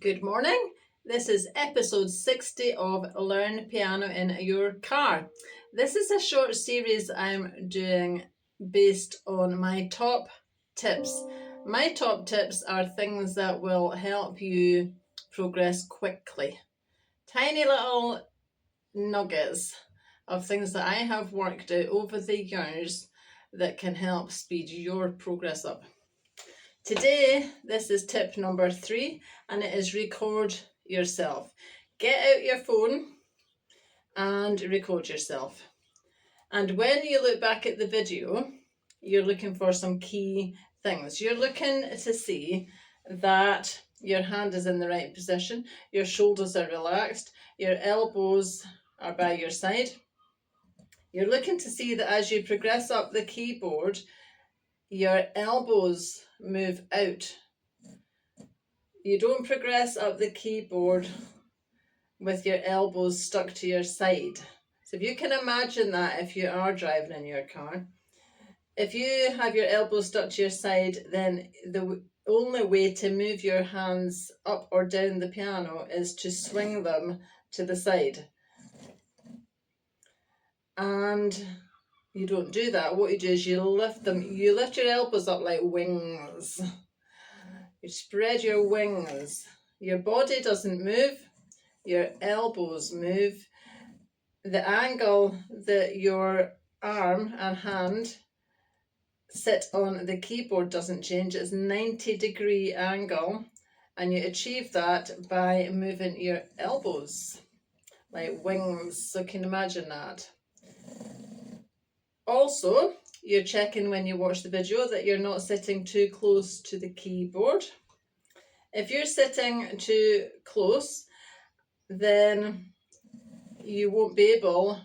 Good morning. This is episode 60 of Learn Piano in Your Car. This is a short series I'm doing based on my top tips. My top tips are things that will help you progress quickly. Tiny little nuggets of things that I have worked out over the years that can help speed your progress up. Today, this is tip number 3, and it is record yourself. Get out your phone and record yourself. And when you look back at the video, you're looking for some key things. You're looking to see that your hand is in the right position, your shoulders are relaxed, your elbows are by your side. You're looking to see that as you progress up the keyboard, your elbows move out. You don't progress up the keyboard with your elbows stuck to your side. So if you can imagine that if you are driving in your car, if you have your elbows stuck to your side, then the only way to move your hands up or down the piano is to swing them to the side. And you don't do that. What you do is you lift them, you lift your elbows up like wings. You spread your wings. Your body doesn't move, your elbows move. The angle that your arm and hand sit on the keyboard doesn't change. It's 90-degree angle, and you achieve that by moving your elbows like wings. So can you imagine that? Also, you're checking when you watch the video that you're not sitting too close to the keyboard. If you're sitting too close, then you won't be able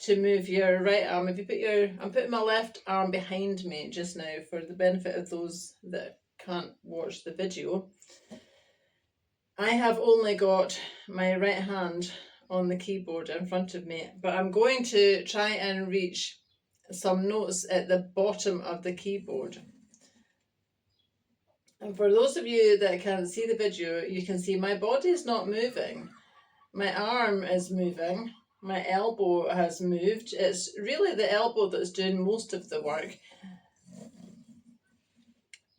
to move your right arm. If you put I'm putting my left arm behind me just now for the benefit of those that can't watch the video. I have only got my right hand on the keyboard in front of me, but I'm going to try and reach some notes at the bottom of the keyboard. And for those of you that can't see the video, you can see my body is not moving. My arm is moving. My elbow has moved. It's really the elbow that's doing most of the work.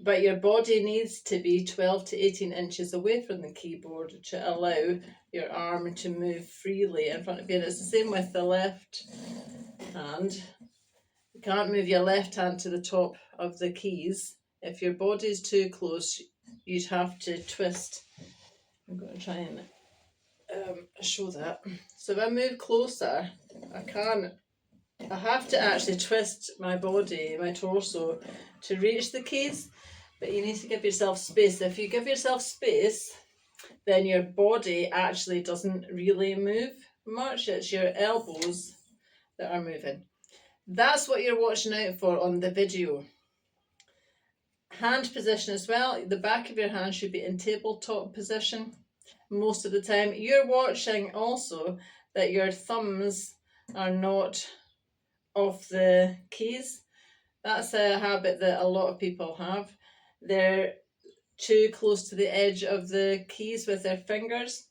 But your body needs to be 12 to 18 inches away from the keyboard to allow your arm to move freely in front of you. And it's the same with the left hand. You can't move your left hand to the top of the keys. If your body's too close, you'd have to twist. I'm going to try and show that. So if I move closer, I have to actually twist my body, my torso, to reach the keys, but you need to give yourself space. If you give yourself space, then your body actually doesn't really move much. It's your elbows that are moving. That's what you're watching out for on the video. Hand position as well. The back of your hand should be in tabletop position most of the time. You're watching also that your thumbs are not off the keys. That's a habit that a lot of people have. They're too close to the edge of the keys with their fingers,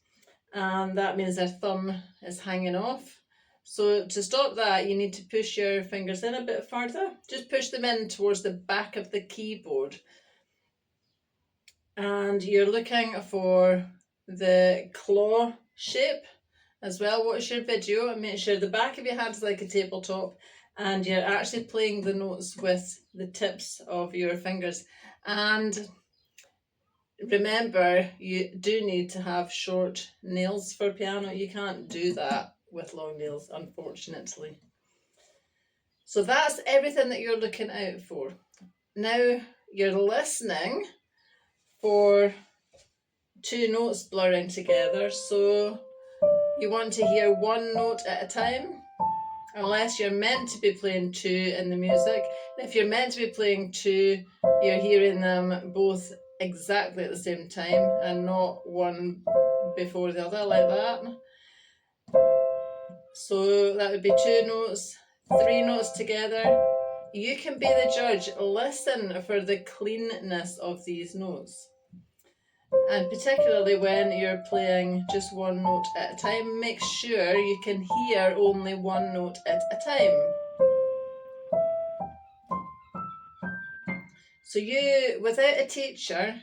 and that means their thumb is hanging off. So to stop that, you need to push your fingers in a bit further. Just push them in towards the back of the keyboard. And you're looking for the claw shape as well. Watch your video and make sure the back of your hand is like a tabletop and you're actually playing the notes with the tips of your fingers. And remember, you do need to have short nails for piano. You can't do that with long nails, unfortunately. So that's everything that you're looking out for. Now you're listening for two notes blurring together, so you want to hear one note at a time, unless you're meant to be playing two in the music. If you're meant to be playing two, you're hearing them both exactly at the same time and not one before the other like that. So that would be two notes, three notes together. You can be the judge. Listen for the cleanness of these notes. And particularly when you're playing just one note at a time, make sure you can hear only one note at a time. So you, without a teacher,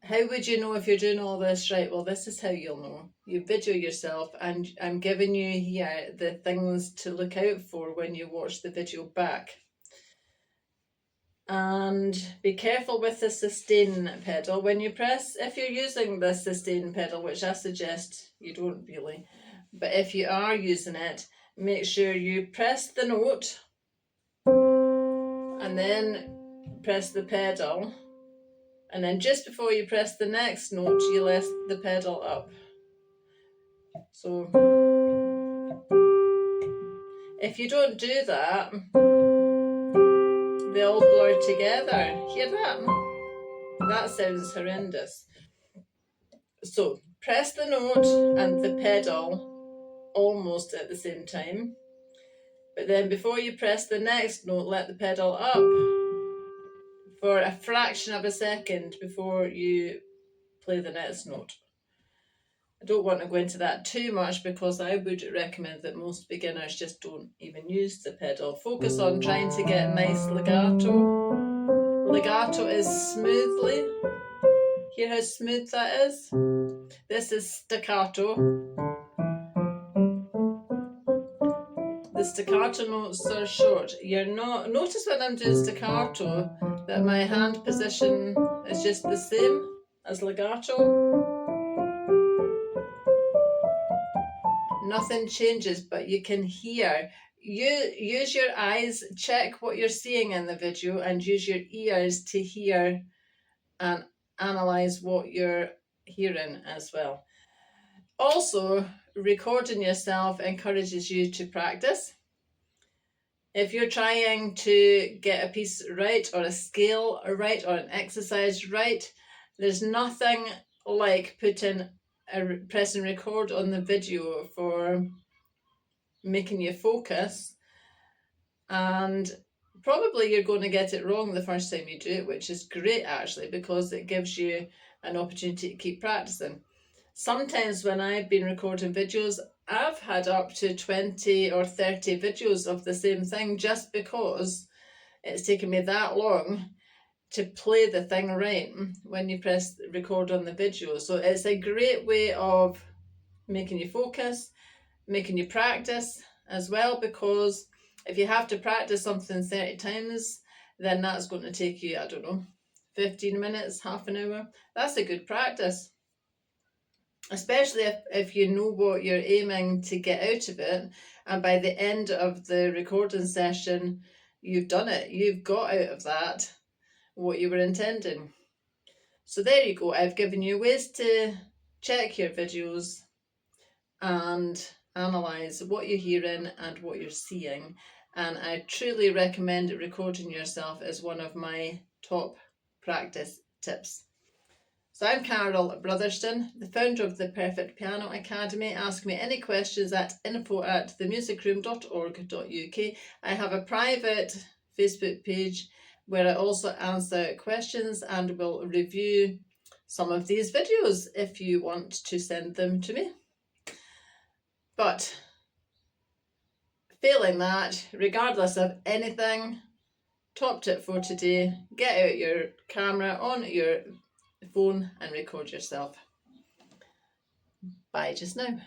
how would you know if you're doing all this right? Well, this is how you'll know. You video yourself, and I'm giving you here the things to look out for when you watch the video back. And be careful with the sustain pedal. When you press, if you're using the sustain pedal, which I suggest you don't really, but if you are using it, make sure you press the note and then press the pedal. And then just before you press the next note, you lift the pedal up. So if you don't do that, they all blur together. Hear that? That sounds horrendous. So press the note and the pedal almost at the same time. But then before you press the next note, let the pedal up for a fraction of a second before you play the next note. I don't want to go into that too much because I would recommend that most beginners just don't even use the pedal. Focus on trying to get nice legato. Legato is smoothly. Hear how smooth that is? This is staccato. The staccato notes are short. You're not. Notice when I'm doing staccato that my hand position is just the same as legato. Nothing changes, but you can hear. You use your eyes, check what you're seeing in the video, and use your ears to hear and analyze what you're hearing as well. Also, recording yourself encourages you to practice. If you're trying to get a piece right, or a scale right, or an exercise right, there's nothing like pressing record on the video for making you focus. And probably you're going to get it wrong the first time you do it, which is great actually, because it gives you an opportunity to keep practicing. Sometimes when I've been recording videos, I've had up to 20 or 30 videos of the same thing just because it's taken me that long to play the thing right when you press record on the video. So it's a great way of making you focus, making you practice as well, because if you have to practice something 30 times, then that's going to take you, 15 minutes, half an hour. That's a good practice. Especially if you know what you're aiming to get out of it, and by the end of the recording session, you've done it. You've got out of that what you were intending. So there you go. I've given you ways to check your videos and analyze what you're hearing and what you're seeing. And I truly recommend recording yourself as one of my top practice tips. So I'm Carol Brotherston, the founder of the Perfect Piano Academy. Ask me any questions at info@themusicroom.org.uk. I have a private Facebook page where I also answer questions and will review some of these videos if you want to send them to me. But failing that, regardless of anything, top tip for today, get out your camera on your phone and record yourself. Bye just now.